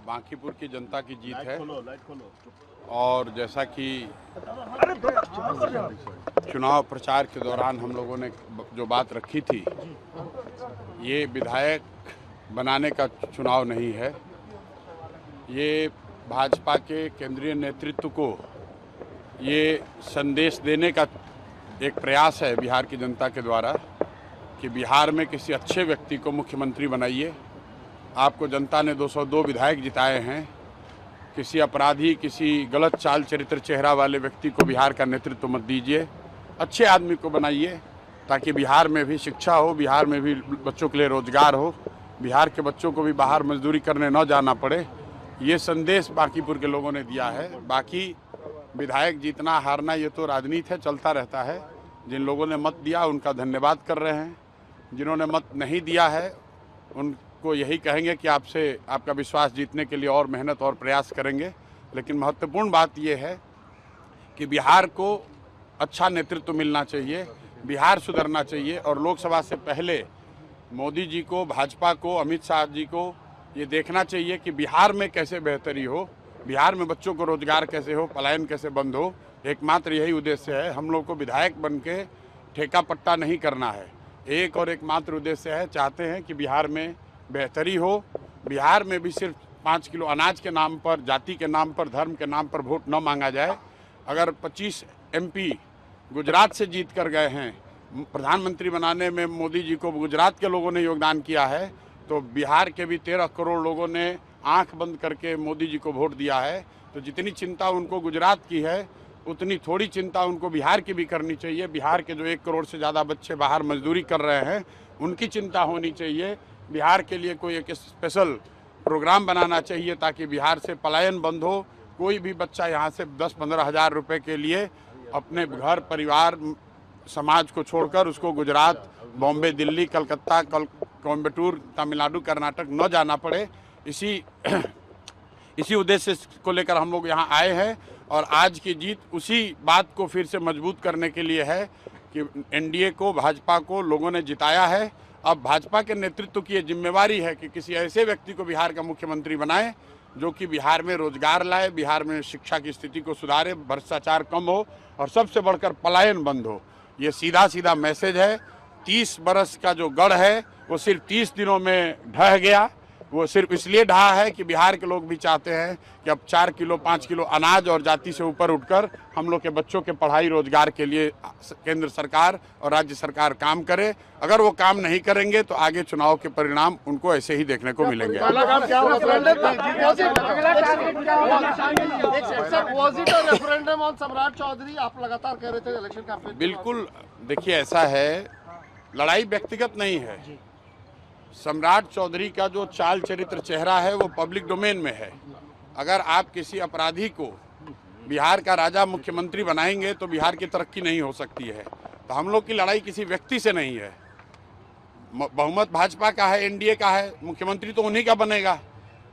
बांकीपुर की जनता की जीत है और जैसा कि चुनाव प्रचार के दौरान हम लोगों ने जो बात रखी थी, ये विधायक बनाने का चुनाव नहीं है, ये भाजपा के केंद्रीय नेतृत्व को ये संदेश देने का एक प्रयास है बिहार की जनता के द्वारा कि बिहार में किसी अच्छे व्यक्ति को मुख्यमंत्री बनाइए। आपको जनता ने 202 विधायक जिताए हैं। किसी अपराधी, किसी गलत चाल चरित्र चेहरा वाले व्यक्ति को बिहार का नेतृत्व मत दीजिए। अच्छे आदमी को बनाइए ताकि बिहार में भी शिक्षा हो, बिहार में भी बच्चों के लिए रोजगार हो, बिहार के बच्चों को भी बाहर मजदूरी करने न जाना पड़े। ये संदेश बांकीपुर के लोगों ने दिया है। बाकी विधायक जीतना हारना ये तो राजनीति है, चलता रहता है। जिन लोगों ने मत दिया उनका धन्यवाद कर रहे हैं, जिन्होंने मत नहीं दिया है उनको यही कहेंगे कि आपसे आपका विश्वास जीतने के लिए और मेहनत और प्रयास करेंगे। लेकिन महत्वपूर्ण बात यह है कि बिहार को अच्छा नेतृत्व मिलना चाहिए, बिहार सुधरना चाहिए और लोकसभा से पहले मोदी जी को, भाजपा को, अमित शाह जी को ये देखना चाहिए कि बिहार में कैसे बेहतरी हो, बिहार में बच्चों को रोजगार कैसे हो, पलायन कैसे बंद हो। एकमात्र यही उद्देश्य है। हम लोग को विधायक बन के ठेका पट्टा नहीं करना है। एक और एकमात्र उद्देश्य है, चाहते हैं कि बिहार में बेहतरी हो, बिहार में भी सिर्फ 5 किलो अनाज के नाम पर, जाति के नाम पर, धर्म के नाम पर वोट न मांगा जाए। अगर 25 MP गुजरात से जीत कर गए हैं, प्रधानमंत्री बनाने में मोदी जी को गुजरात के लोगों ने योगदान किया है, तो बिहार के भी 13 करोड़ लोगों ने आंख बंद करके मोदी जी को वोट दिया है। तो जितनी चिंता उनको गुजरात की है, उतनी थोड़ी चिंता उनको बिहार की भी करनी चाहिए। बिहार के जो 1 करोड़ से ज़्यादा बच्चे बाहर मजदूरी कर रहे हैं, उनकी चिंता होनी चाहिए। बिहार के लिए कोई एक स्पेशल प्रोग्राम बनाना चाहिए ताकि बिहार से पलायन बंद हो। कोई भी बच्चा यहाँ से 10-15 हज़ार रुपये के लिए अपने घर, परिवार, समाज को छोड़कर उसको गुजरात, बॉम्बे, दिल्ली, कलकत्ता, कोयम्बटूर, तमिलनाडु, कर्नाटक न जाना पड़े। इसी उद्देश्य को लेकर हम लोग यहाँ आए हैं और आज की जीत उसी बात को फिर से मजबूत करने के लिए है कि NDA को, भाजपा को लोगों ने जिताया है। अब भाजपा के नेतृत्व की ये जिम्मेवारी है कि किसी ऐसे व्यक्ति को बिहार का मुख्यमंत्री बनाए जो कि बिहार में रोजगार लाए, बिहार में शिक्षा की स्थिति को सुधारे, भ्रष्टाचार कम हो और सबसे बढ़कर पलायन बंद हो। ये सीधा सीधा मैसेज है। 30 बरस का जो गढ़ है वो सिर्फ 30 दिनों में ढह गया। वो सिर्फ इसलिए ढहा है कि बिहार के लोग भी चाहते हैं कि अब 4 किलो 5 किलो अनाज और जाति से ऊपर उठकर हम लोग के बच्चों के पढ़ाई रोजगार के लिए केंद्र सरकार और राज्य सरकार काम करे। अगर वो काम नहीं करेंगे तो आगे चुनाव के परिणाम उनको ऐसे ही देखने को मिलेंगे। बिल्कुल, देखिए ऐसा है, लड़ाई व्यक्तिगत नहीं है। सम्राट चौधरी का जो चाल चरित्र चेहरा है वो पब्लिक डोमेन में है। अगर आप किसी अपराधी को बिहार का राजा मुख्यमंत्री बनाएंगे तो बिहार की तरक्की नहीं हो सकती है। तो हम लोग की लड़ाई किसी व्यक्ति से नहीं है। बहुमत भाजपा का है, NDA का है, मुख्यमंत्री तो उन्हीं का बनेगा।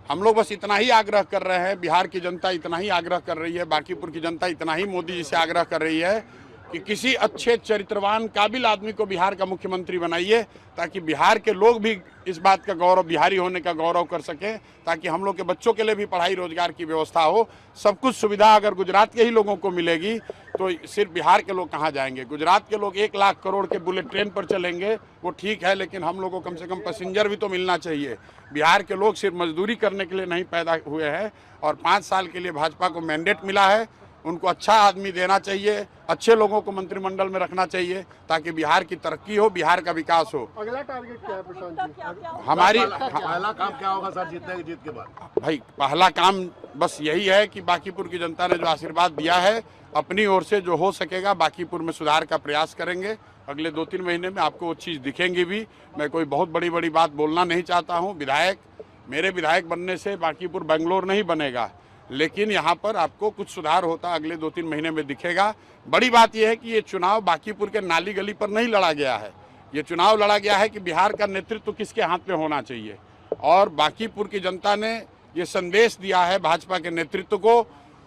हम लोग बस इतना ही आग्रह कर रहे हैं, बिहार की जनता इतना ही आग्रह कर रही है, बांकीपुर की जनता इतना ही मोदी जी से आग्रह कर रही है कि किसी अच्छे चरित्रवान काबिल आदमी को बिहार का मुख्यमंत्री बनाइए ताकि बिहार के लोग भी इस बात का गौरव, बिहारी होने का गौरव कर सकें, ताकि हम लोग के बच्चों के लिए भी पढ़ाई रोजगार की व्यवस्था हो। सब कुछ सुविधा अगर गुजरात के ही लोगों को मिलेगी तो सिर्फ बिहार के लोग कहाँ जाएंगे। गुजरात के लोग 1 लाख करोड़ के बुलेट ट्रेन पर चलेंगे, वो ठीक है, लेकिन हम लोग को कम से कम पैसेंजर भी तो मिलना चाहिए। बिहार के लोग सिर्फ मजदूरी करने के लिए नहीं पैदा हुए हैं और 5 साल के लिए भाजपा को मैंडेट मिला है। उनको अच्छा आदमी देना चाहिए, अच्छे लोगों को मंत्रिमंडल में रखना चाहिए ताकि बिहार की तरक्की हो, बिहार का विकास हो। अगला टारगेट क्या है प्रशांत जी? हमारी पहला काम क्या होगा सर जीत के बाद? भाई पहला काम बस यही है कि बांकीपुर की जनता ने जो आशीर्वाद दिया है, अपनी ओर से जो हो सकेगा बांकीपुर में सुधार का प्रयास करेंगे। अगले 2-3 महीने में आपको वो चीज़ दिखेंगी भी। मैं कोई बहुत बड़ी बात बोलना नहीं चाहता हूँ। मेरे विधायक बनने से बांकीपुर बेंगलोर नहीं बनेगा, लेकिन यहाँ पर आपको कुछ सुधार होता अगले 2-3 महीने में दिखेगा। बड़ी बात यह है कि ये चुनाव बांकीपुर के नाली गली पर नहीं लड़ा गया है। ये चुनाव लड़ा गया है कि बिहार का नेतृत्व किसके हाथ में होना चाहिए। और बांकीपुर की जनता ने ये संदेश दिया है भाजपा के नेतृत्व को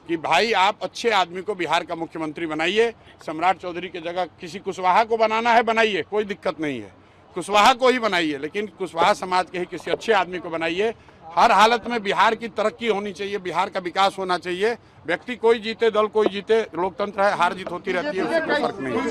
कि भाई आप अच्छे आदमी को बिहार का मुख्यमंत्री बनाइए। सम्राट चौधरी की जगह किसी कुशवाहा को बनाना है, बनाइए, कोई दिक्कत नहीं है, कुशवाहा को ही बनाइए, लेकिन कुशवाहा समाज के ही किसी अच्छे आदमी को बनाइए। हर हालत में बिहार की तरक्की होनी चाहिए, बिहार का विकास होना चाहिए। व्यक्ति कोई जीते, दल कोई जीते, लोकतंत्र है, हार जीत होती रहती है, उससे कोई फर्क नहीं है।